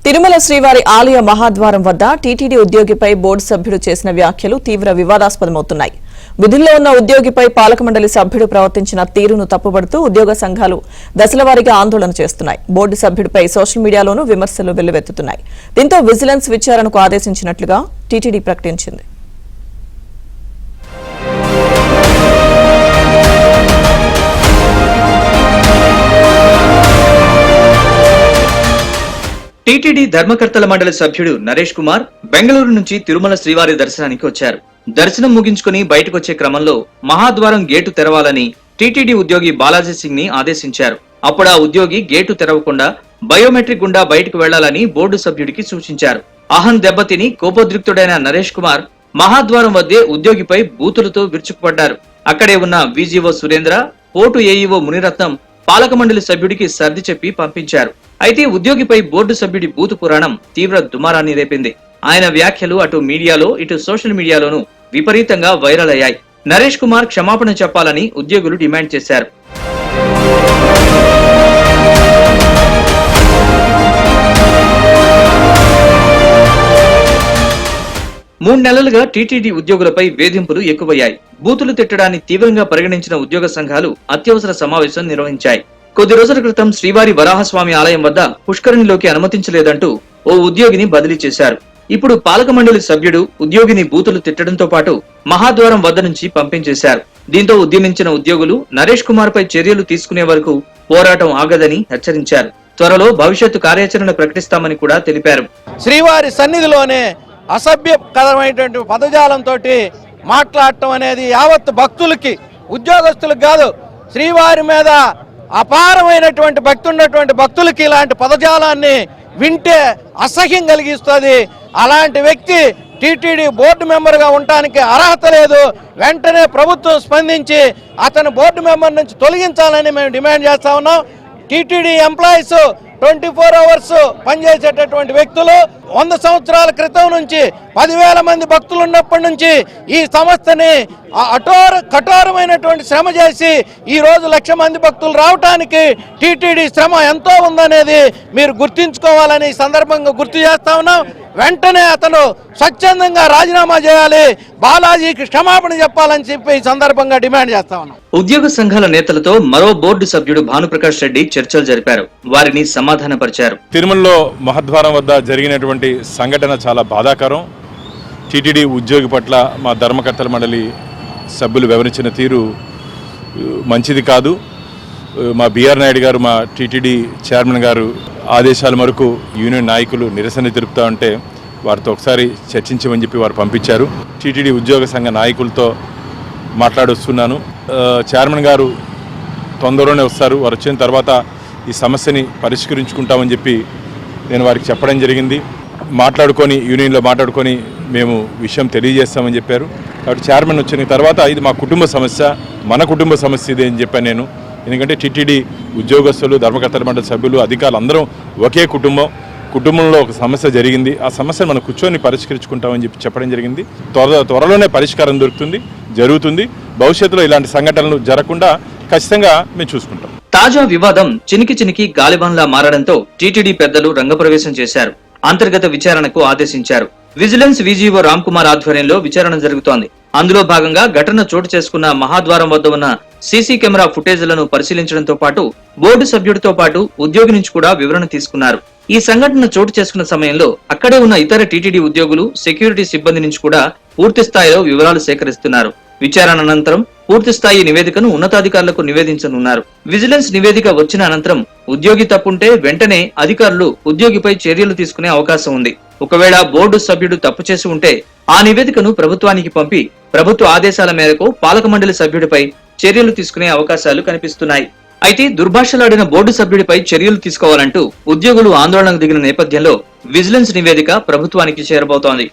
తిరుమల శ్రీవారి ఆలయ మహాద్వారం వద్ద టీటీడీ ఉద్యోగిపై బోర్డు సభ్యుడు చేసిన వ్యాఖ్యలు తీవ్ర వివాదాస్పదమవుతున్నాయి. విధుల్లో ఉన్న ఉద్యోగిపై పాలక మండలి సభ్యుడు ప్రవర్తించిన తీరును తప్పుబడుతూ ఉద్యోగ సంఘాలు దశలవారీగా ఆందోళన చేస్తున్నాయి. బోర్డు సభ్యుడిపై సోషల్ మీడియాలోనూ విమర్శలు వెల్లువెత్తుతున్నాయి. దీంతో విజిలెన్స్ విచారణకు ఆదేశించినట్లుగా టీటీడీ ప్రకటించింది. టీటీడీ ధర్మకర్తల మండలి సభ్యుడు నరేష్ కుమార్ బెంగళూరు నుంచి తిరుమల శ్రీవారి దర్శనానికి వచ్చారు. దర్శనం ముగించుకుని బయటకొచ్చే క్రమంలో మహాద్వారం గేటు తెరవాలని టీటీడీ ఉద్యోగి బాలాజీ సింగ్ ని ఆదేశించారు. అప్పుడు ఆ ఉద్యోగి గేటు తెరవకుండా బయోమెట్రిక్ గుండా బయటకు వెళ్లాలని బోర్డు సభ్యుడికి సూచించారు. అహం దెబ్బతిని కోపోద్రిక్తుడైన నరేష్ కుమార్ మహాద్వారం వద్దే ఉద్యోగిపై బూతులతో విరుచుకుపడ్డారు. అక్కడే ఉన్న VGO Surendra, port AEO Muniratnam పాలక మండలి సభ్యుడికి సర్ది చెప్పి పంపించారు. అయితే ఉద్యోగిపై బోర్డు సభ్యుడి బూతు పురాణం తీవ్ర దుమారాన్ని రేపింది. ఆయన వ్యాఖ్యలు అటు మీడియాలో ఇటు సోషల్ మీడియాలోనూ విపరీతంగా వైరల్ అయ్యాయి. నరేష్ కుమార్ క్షమాపణ చెప్పాలని ఉద్యోగులు డిమాండ్ చేశారు. మూడు నెలలుగా టీటీడీ ఉద్యోగులపై వేధింపులు ఎక్కువయ్యాయి. బూతులు తిట్టడాన్ని తీవ్రంగా పరిగణించిన ఉద్యోగ సంఘాలు అత్యవసర సమావేశం నిర్వహించాయి. కొద్ది రోజుల క్రితం శ్రీవారి వరాహస్వామి ఆలయం వద్ద పుష్కరిణిలోకి అనుమతించలేదంటూ ఓ ఉద్యోగిని బదిలీ చేశారు. ఇప్పుడు పాలక మండలి సభ్యుడు ఉద్యోగిని బూతులు తిట్టడంతో పాటు మహాద్వారం వద్ద నుంచి పంపించేశారు. దీంతో ఉద్యమించిన ఉద్యోగులు నరేష్ కుమార్ పై చర్యలు తీసుకునే వరకు పోరాటం ఆగదని హెచ్చరించారు. త్వరలో భవిష్యత్తు కార్యాచరణ ప్రకటిస్తామని కూడా తెలిపారు. శ్రీవారి సన్నిధిలోనే అసభ్యకరమైనటువంటి పదజాలంతో మాట్లాడటం అనేది యావత్ భక్తులకి, ఉద్యోగస్తులకు కాదు, శ్రీవారి మీద అపారమైనటువంటి భక్తి ఉన్నటువంటి భక్తులకి ఇలాంటి పదజాలాన్ని వింటే అసహ్యం కలిగిస్తుంది. అలాంటి వ్యక్తి టీటీడీ బోర్డు మెంబర్గా ఉండటానికి అర్హత లేదు. వెంటనే ప్రభుత్వం స్పందించి అతను బోర్డు మెంబర్ నుంచి తొలగించాలని మేము డిమాండ్ చేస్తా ఉన్నాం. టీటీడీ ఎంప్లాయీస్ 24 అవర్స్ పనిచేసేటటువంటి వ్యక్తులు 100 సంవత్సరాల క్రితం నుంచి 10,000 మంది భక్తులు ఉన్నప్పటి నుంచి ఈ సంస్థని కఠోరమైనటువంటి శ్రమ చేసి ఈ రోజు 1,00,000 మంది భక్తులు రావటానికి టీటీడీ శ్రమ ఎంతో ఉందనేది మీరు గుర్తించుకోవాలని ఈ సందర్భంగా గుర్తు చేస్తా ఉన్నాం. వెంటనే అతను స్వచ్ఛందంగా రాజీనామా చేయాలి, బాలాజీకి క్షమాపణ చెప్పాలని చెప్పి ఈ సందర్భంగా డిమాండ్ చేస్తా ఉన్నాం. ఉద్యోగ సంఘాల నేతలతో మరో బోర్డు సభ్యుడు భానుప్రకాష్ రెడ్డి చర్చలు జరిపారు. వారిని సమాధానపరిచారు. తిరుమలలో మహద్వారం వద్ద జరిగినటువంటి సంఘటన చాలా బాధాకరం. టీటీడీ ఉద్యోగి పట్ల మా ధర్మకర్తల మండలి సభ్యులు వివరించిన తీరు మంచిది కాదు. మా బిఆర్ నాయుడు గారు, మా టీటీడీ చైర్మన్ గారు ఆదేశాల మేరకు యూనియన్ నాయకులు నిరసన తెలుపుతా ఉంటే వారితో ఒకసారి చర్చించమని చెప్పి వారు పంపించారు. టీటీడీ ఉద్యోగ సంఘ నాయకులతో మాట్లాడొస్తున్నాను. చైర్మన్ గారు తొందరలోనే వస్తారు. వారు వచ్చిన తర్వాత ఈ సమస్యని పరిష్కరించుకుంటామని చెప్పి నేను వారికి చెప్పడం జరిగింది. యూనియన్లో మాట్లాడుకొని మేము విషయం తెలియజేస్తామని చెప్పారు. కాబట్టి చైర్మన్ వచ్చిన తర్వాత ఇది మా కుటుంబ సమస్య, మన కుటుంబ సమస్య ఇదే అని చెప్పాను నేను. ఎందుకంటే టీటీడీ ఉద్యోగస్తులు, ధర్మకర్తల మండలి సభ్యులు, అధికారులు అందరం ఒకే కుటుంబంలో ఒక సమస్య జరిగింది. ఆ సమస్యను మనం కూర్చొని పరిష్కరించుకుంటామని చెప్పి చెప్పడం జరిగింది. త్వరలోనే పరిష్కారం జరుగుతుంది. భవిష్యత్తులో ఇలాంటి సంఘటనలు జరగకుండా ఖచ్చితంగా మేము చూసుకుంటాం. తాజా వివాదం చినికి గాలిబాన్లా మారడంతో టీటీడీ పెద్దలు రంగప్రవేశం చేశారు. అంతర్గత విచారణకు ఆదేశించారు. విజిలెన్స్ విజిఓ రామ్ కుమార్ ఆధ్వర్యంలో విచారణ జరుగుతోంది. అందులో భాగంగా ఘటన చోటు చేసుకున్న మహాద్వారం వద్ద ఉన్న సీసీ కెమెరా ఫుటేజ్లను పరిశీలించడంతో పాటు బోర్డు సభ్యుడితో పాటు ఉద్యోగి నుంచి కూడా వివరణ తీసుకున్నారు. ఈ సంఘటన చోటు చేసుకున్న సమయంలో అక్కడే ఉన్న ఇతర టీటీడీ ఉద్యోగులు, సెక్యూరిటీ సిబ్బంది నుంచి కూడా పూర్తి స్థాయిలో వివరాలు సేకరిస్తున్నారు. విచారణ అనంతరం పూర్తి స్థాయి నివేదికను ఉన్నతాధికారులకు నివేదించనున్నారు. విజిలెన్స్ నివేదిక వచ్చిన అనంతరం ఉద్యోగి తప్పుంటే వెంటనే అధికారులు ఉద్యోగిపై చర్యలు తీసుకునే అవకాశం ఉంది. ఒకవేళ బోర్డు సభ్యుడు తప్పు చేసి ఉంటే ఆ నివేదికను ప్రభుత్వానికి పంపి ప్రభుత్వ ఆదేశాల మేరకు పాలక మండలి సభ్యుడిపై చర్యలు తీసుకునే అవకాశాలు కనిపిస్తున్నాయి. అయితే దుర్భాషలాడిన బోర్డు సభ్యుడిపై చర్యలు తీసుకోవాలంటూ ఉద్యోగులు ఆందోళనకు దిగిన నేపథ్యంలో విజిలెన్స్ నివేదిక ప్రభుత్వానికి చేరబోతోంది.